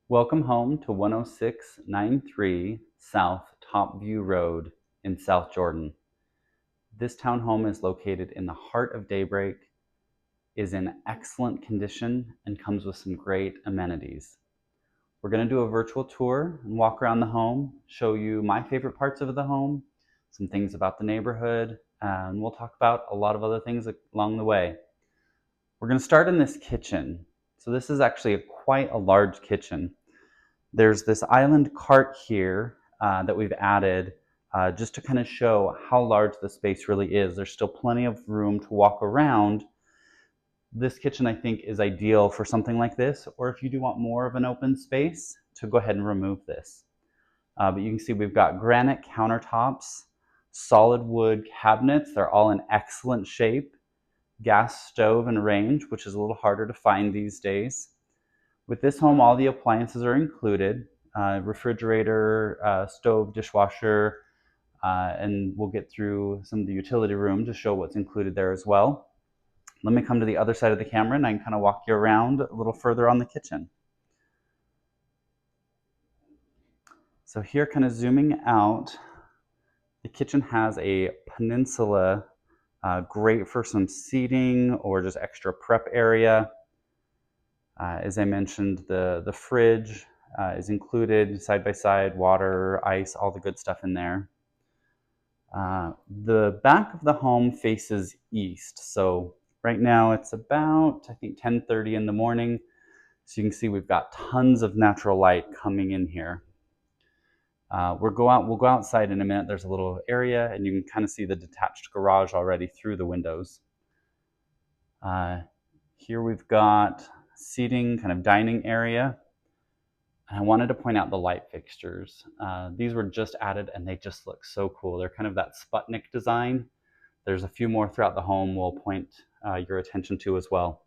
Welcome home to 10693 South Topview Road in South Jordan. This townhome is located in the heart of Daybreak, is in excellent condition, and comes with some great amenities. We're going to do a virtual tour and walk around the home, show you my favorite parts of the home, some things about the neighborhood, and we'll talk about a lot of other things along the way. We're going to start in this kitchen. So this is actually quite a large kitchen. There's this island cart here that we've added just to kind of show how large the space really is. There's still plenty of room to walk around. This kitchen, I think, is ideal for something like this, or if you do want more of an open space, to go ahead and remove this. But you can see we've got granite countertops, solid wood cabinets. They're all in excellent shape. Gas stove and range, which is a little harder to find these days. With this home, all the appliances are included, refrigerator, stove, dishwasher, and we'll get through some of the utility room to show what's included there as well. Let me come to the other side of the camera and I can kind of walk you around a little further on the kitchen. So here, kind of zooming out, the kitchen has a peninsula, great for some seating or just extra prep area. As I mentioned, the fridge is included, side by side, water, ice, all the good stuff in there. The back of the home faces east. So right now it's about, I think, 10:30 in the morning. So you can see we've got tons of natural light coming in here. We'll go outside in a minute. There's a little area and you can kind of see the detached garage already through the windows. Here we've got seating, kind of dining area. And I wanted to point out the light fixtures. These were just added and they just look so cool. They're kind of that Sputnik design. There's a few more throughout the home we'll point your attention to as well.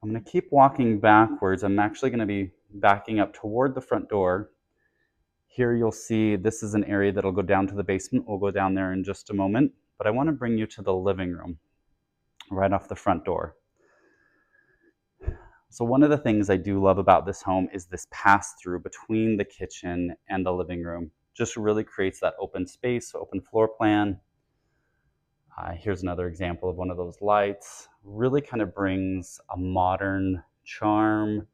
I'm going to keep walking backwards. I'm actually going to be backing up toward the front door. Here you'll see this is an area that'll go down to the basement. We'll go down there in just a moment. But I want to bring you to the living room right off the front door. So one of the things I do love about this home is this pass-through between the kitchen and the living room. Just really creates that open space, open floor plan. Here's another example of one of those lights. Really kind of brings a modern charm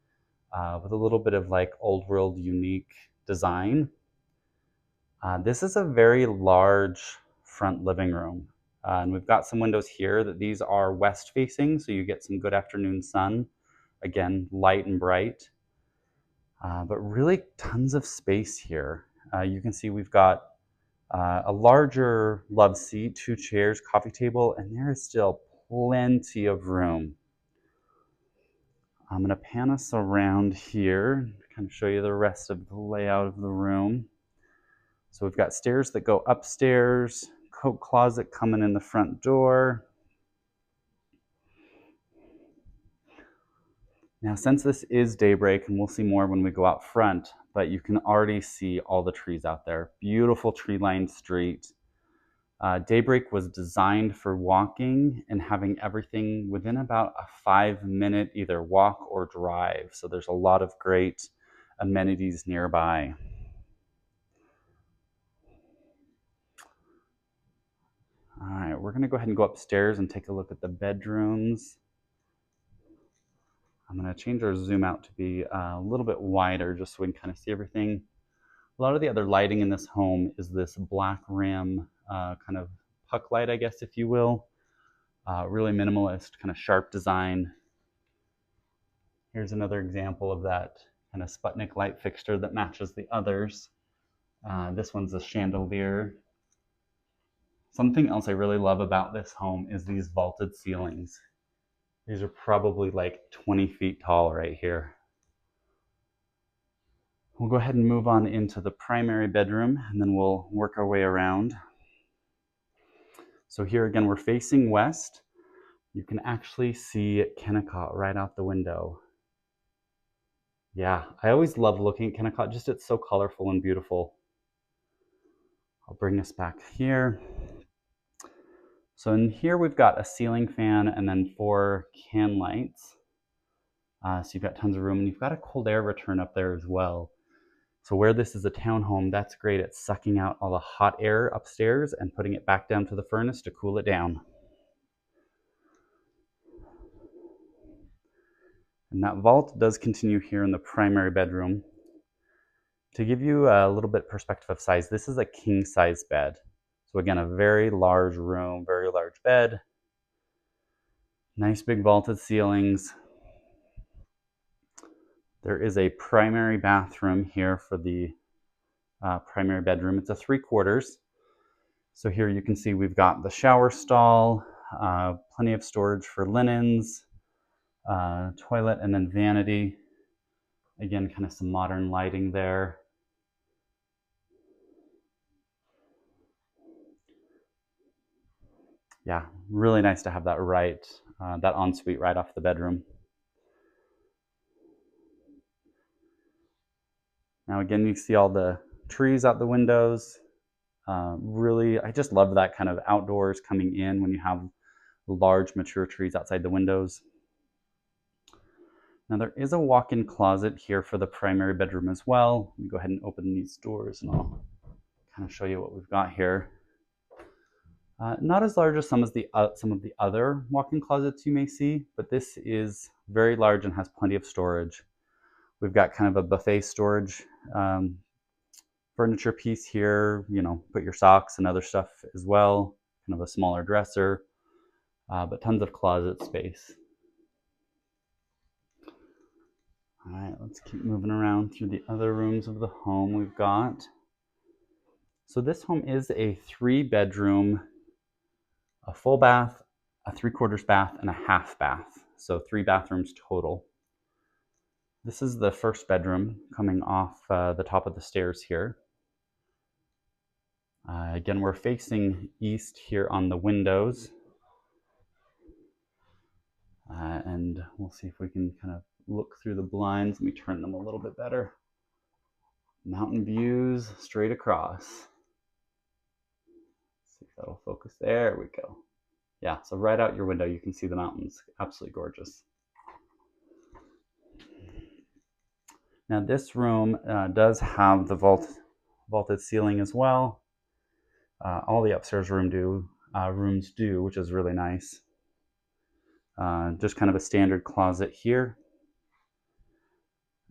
with a little bit of like old world unique design. This is a very large front living room. And we've got some windows here that these are west facing, so you get some good afternoon sun. Again, light and bright, but really tons of space here. You can see we've got a larger love seat, 2 chairs, coffee table, and there is still plenty of room. I'm going to pan us around here, kind of show you the rest of the layout of the room. So we've got stairs that go upstairs, coat closet coming in the front door. Now, since this is Daybreak, and we'll see more when we go out front, but you can already see all the trees out there. Beautiful tree-lined street. Daybreak was designed for walking and having everything within about a 5-minute either walk or drive. So there's a lot of great amenities nearby. All right, we're going to go ahead and go upstairs and take a look at the bedrooms. I'm going to change our zoom out to be a little bit wider just so we can kind of see everything. A lot of the other lighting in this home is this black rim kind of puck light, I guess, if you will. Really minimalist, kind of sharp design. Here's another example of that kind of Sputnik light fixture that matches the others. This one's a chandelier. Something else I really love about this home is these vaulted ceilings. These are probably like 20 feet tall right here. We'll go ahead and move on into the primary bedroom and then we'll work our way around. So here again, we're facing west. You can actually see Kennecott right out the window. Yeah, I always love looking at Kennecott, just it's so colorful and beautiful. I'll bring us back here. So in here we've got a ceiling fan and then 4 can lights. So you've got tons of room, and you've got a cold air return up there as well. So where this is a townhome, that's great at sucking out all the hot air upstairs and putting it back down to the furnace to cool it down. And that vault does continue here in the primary bedroom. To give you a little bit perspective of size, this is a king size bed. So again, a very large room, very large bed. Nice big vaulted ceilings. There is a primary bathroom here for the primary bedroom. It's a 3/4. So here you can see we've got the shower stall, plenty of storage for linens, toilet, and then vanity. Again, kind of some modern lighting there. Yeah, really nice to have that that ensuite right off the bedroom. Now again, you see all the trees out the windows. Really, I just love that kind of outdoors coming in when you have large mature trees outside the windows. Now there is a walk-in closet here for the primary bedroom as well. Let me go ahead and open these doors and I'll kind of show you what we've got here. Not as large as some of the other walk-in closets you may see, but this is very large and has plenty of storage. We've got kind of a buffet storage furniture piece here, put your socks and other stuff as well, kind of a smaller dresser, but tons of closet space. All right, let's keep moving around through the other rooms of the home we've got. So this home is a 3-bedroom, a full bath, a 3/4 bath, and a half bath. So 3 bathrooms total. This is the first bedroom coming off the top of the stairs here. Again, we're facing east here on the windows. And we'll see if we can kind of look through the blinds. Let me turn them a little bit better. Mountain views straight across. Let's see if that'll focus. There we go. Yeah, so right out your window, you can see the mountains. Absolutely gorgeous. Now this room does have the vaulted ceiling as well. All the upstairs rooms do, which is really nice. Just kind of a standard closet here.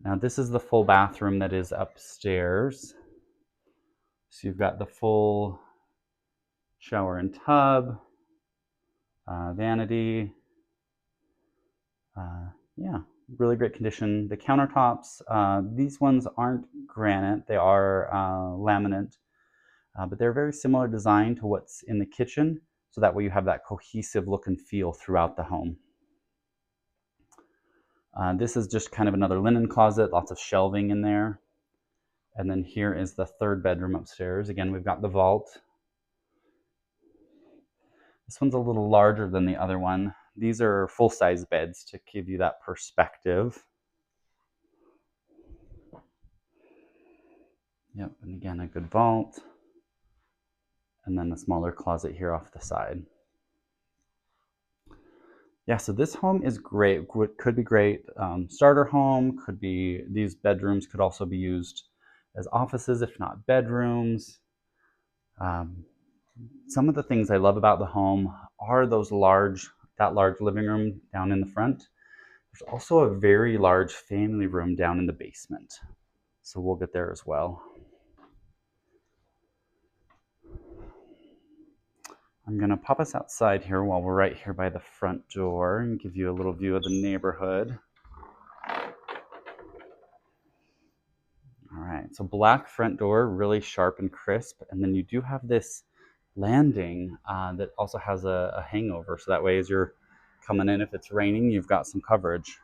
Now this is the full bathroom that is upstairs. So you've got the full shower and tub, vanity. Yeah, really great condition. The countertops, these ones aren't granite, they are laminate, but they're very similar design to what's in the kitchen, so that way you have that cohesive look and feel throughout the home. This is just kind of another linen closet, lots of shelving in there. And then here is the 3rd bedroom upstairs. Again, we've got the vault. This one's a little larger than the other one. These are full-size beds to give you that perspective. Yep, and again, a good vault. And then a smaller closet here off the side. Yeah, so this home is great. Could be great starter home. These bedrooms could also be used as offices, if not bedrooms. Some of the things I love about the home are that large living room down in the front. There's also a very large family room down in the basement. So we'll get there as well. I'm gonna pop us outside here while we're right here by the front door and give you a little view of the neighborhood. All right, so black front door, really sharp and crisp. And then you do have this landing that also has a hangover. So that way as you're coming in, if it's raining, you've got some coverage.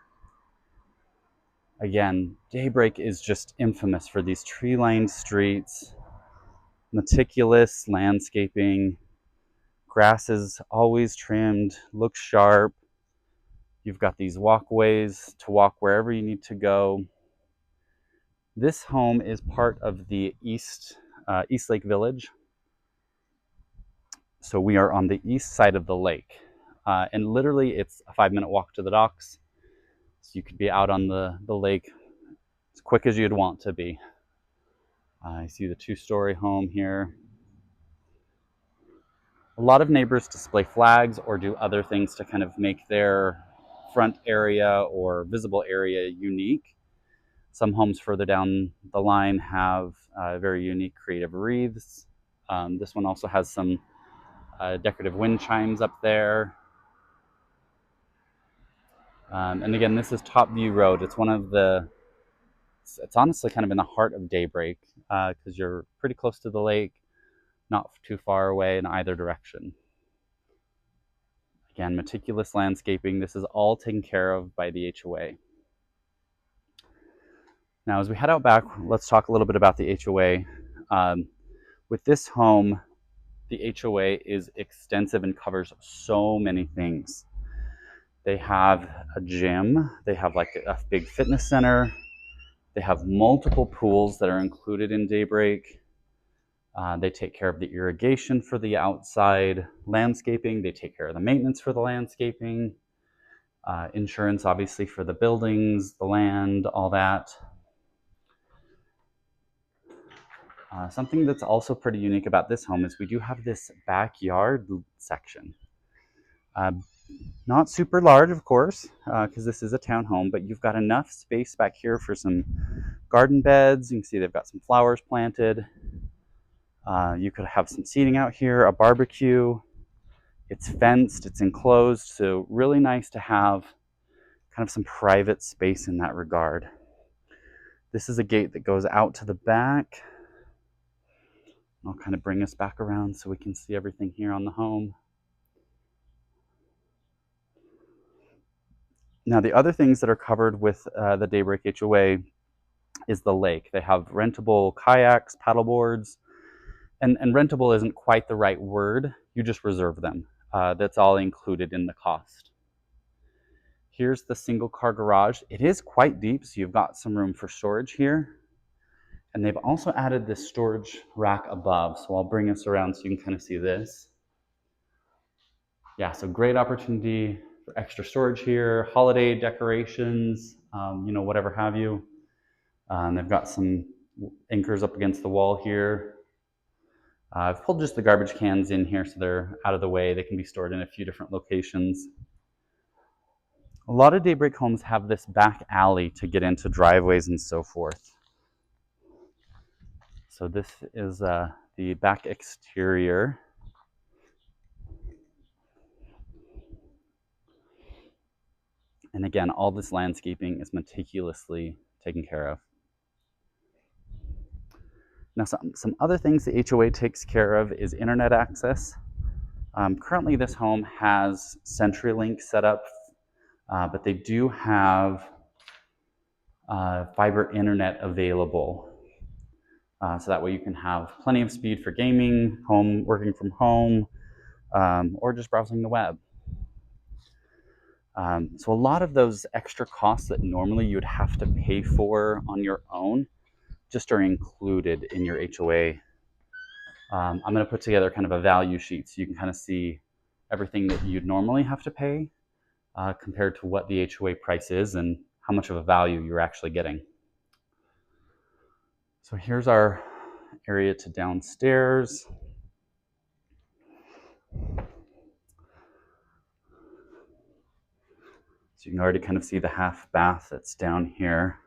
Again, Daybreak is just infamous for these tree-lined streets, meticulous landscaping, grass is always trimmed, looks sharp. You've got these walkways to walk wherever you need to go. This home is part of the Eastlake Village. So we are on the east side of the lake. And literally it's a 5-minute walk to the docks. So you could be out on the lake as quick as you'd want to be. I see the 2-story home here. A lot of neighbors display flags or do other things to kind of make their front area or visible area unique. Some homes further down the line have very unique creative wreaths. This one also has some decorative wind chimes up there. And again, this is Topview Road. It's honestly kind of in the heart of Daybreak because you're pretty close to the lake, not too far away in either direction. Again, meticulous landscaping. This is all taken care of by the HOA. Now, as we head out back, let's talk a little bit about the HOA. With this home, the HOA is extensive and covers so many things. They have a gym, they have like a big fitness center, they have multiple pools that are included in Daybreak. They take care of the irrigation for the outside landscaping. They take care of the maintenance for the landscaping. Insurance, obviously, for the buildings, the land, all that. Something that's also pretty unique about this home is we do have this backyard section. Not super large, of course, because this is a townhome, but you've got enough space back here for some garden beds. You can see they've got some flowers planted. You could have some seating out here, a barbecue. It's fenced, it's enclosed, so really nice to have kind of some private space in that regard. This is a gate that goes out to the back. I'll kind of bring us back around so we can see everything here on the home. Now, the other things that are covered with the Daybreak HOA is the lake. They have rentable kayaks, paddleboards, and rentable isn't quite the right word. You just reserve them. That's all included in the cost. Here's the single car garage. It is quite deep, so you've got some room for storage here. And they've also added this storage rack above. So I'll bring us around so you can kind of see this. Yeah, so great opportunity for extra storage here, holiday decorations, whatever have you. And they've got some anchors up against the wall here. I've pulled just the garbage cans in here so they're out of the way. They can be stored in a few different locations. A lot of Daybreak homes have this back alley to get into driveways and so forth. So this is the back exterior. And again, all this landscaping is meticulously taken care of. Now, some other things the HOA takes care of is internet access. Currently, this home has CenturyLink set up, but they do have fiber internet available. So that way you can have plenty of speed for gaming, working from home, or just browsing the web. So a lot of those extra costs that normally you'd have to pay for on your own just are included in your HOA. I'm going to put together kind of a value sheet so you can kind of see everything that you'd normally have to pay compared to what the HOA price is and how much of a value you're actually getting. So here's our area to downstairs. So you can already kind of see the half bath that's down here.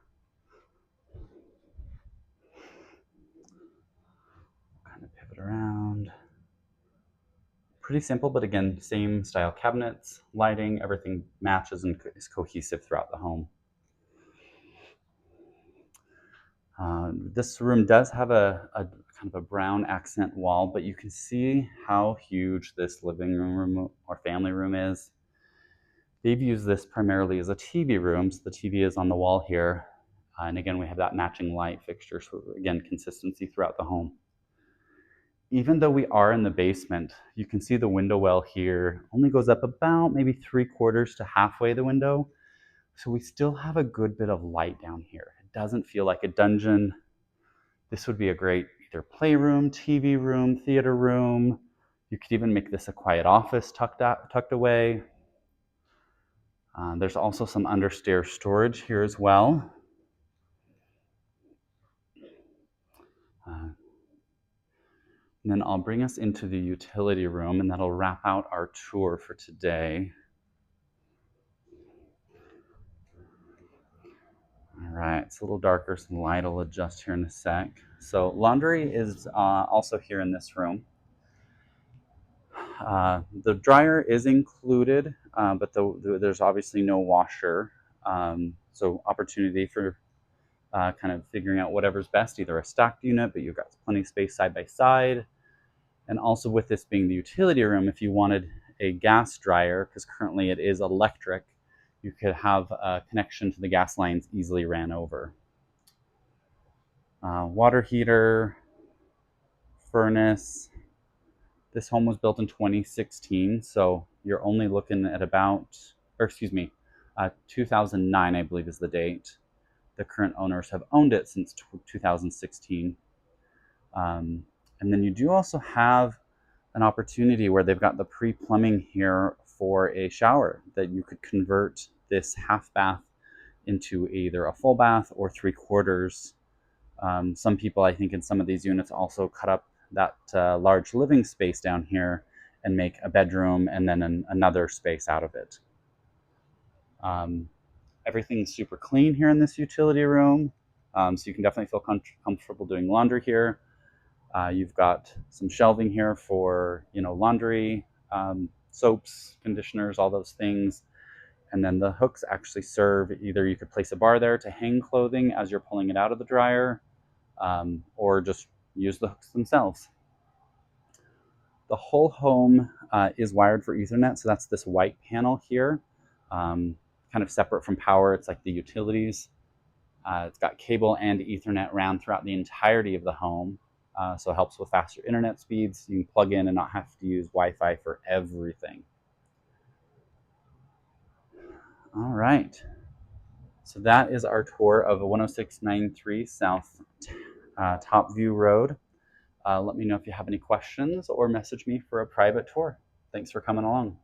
Kind of pivot around. Pretty simple, but again, same style cabinets, lighting, everything matches and is cohesive throughout the home. This room does have a kind of a brown accent wall, but you can see how huge this living room or family room is. They've used this primarily as a TV room, so the TV is on the wall here. And again, we have that matching light fixture, so again, consistency throughout the home. Even though we are in the basement, you can see the window well here only goes up about maybe 3/4 to halfway the window. So we still have a good bit of light down here. It doesn't feel like a dungeon. This would be a great either playroom, TV room, theater room. You could even make this a quiet office tucked away. There's also some understairs storage here as well. And then I'll bring us into the utility room, and that'll wrap out our tour for today. All right, it's a little darker, so the light will adjust here in a sec. So laundry is also here in this room. The dryer is included, but there's obviously no washer. So opportunity for kind of figuring out whatever's best, either a stacked unit, but you've got plenty of space side by side. And also with this being the utility room, if you wanted a gas dryer, because currently it is electric, you could have a connection to the gas lines easily ran over. Water heater, furnace. This home was built in 2016, so you're only looking at about, 2009, I believe is the date. The current owners have owned it since 2016. And then you do also have an opportunity where they've got the pre-plumbing here for a shower that you could convert this half bath into either a full bath or 3/4. Some people, I think, in some of these units also cut up that large living space down here and make a bedroom and then another space out of it. Everything's super clean here in this utility room, so you can definitely feel comfortable doing laundry here. You've got some shelving here for laundry, soaps, conditioners, all those things. And then the hooks actually serve, either you could place a bar there to hang clothing as you're pulling it out of the dryer, or just use the hooks themselves. The whole home is wired for Ethernet, so that's this white panel here, kind of separate from power. It's like the utilities. It's got cable and Ethernet ran throughout the entirety of the home, so it helps with faster internet speeds. You can plug in and not have to use Wi-Fi for everything. All right. So that is our tour of 10693 South Topview Road. Let me know if you have any questions or message me for a private tour. Thanks for coming along.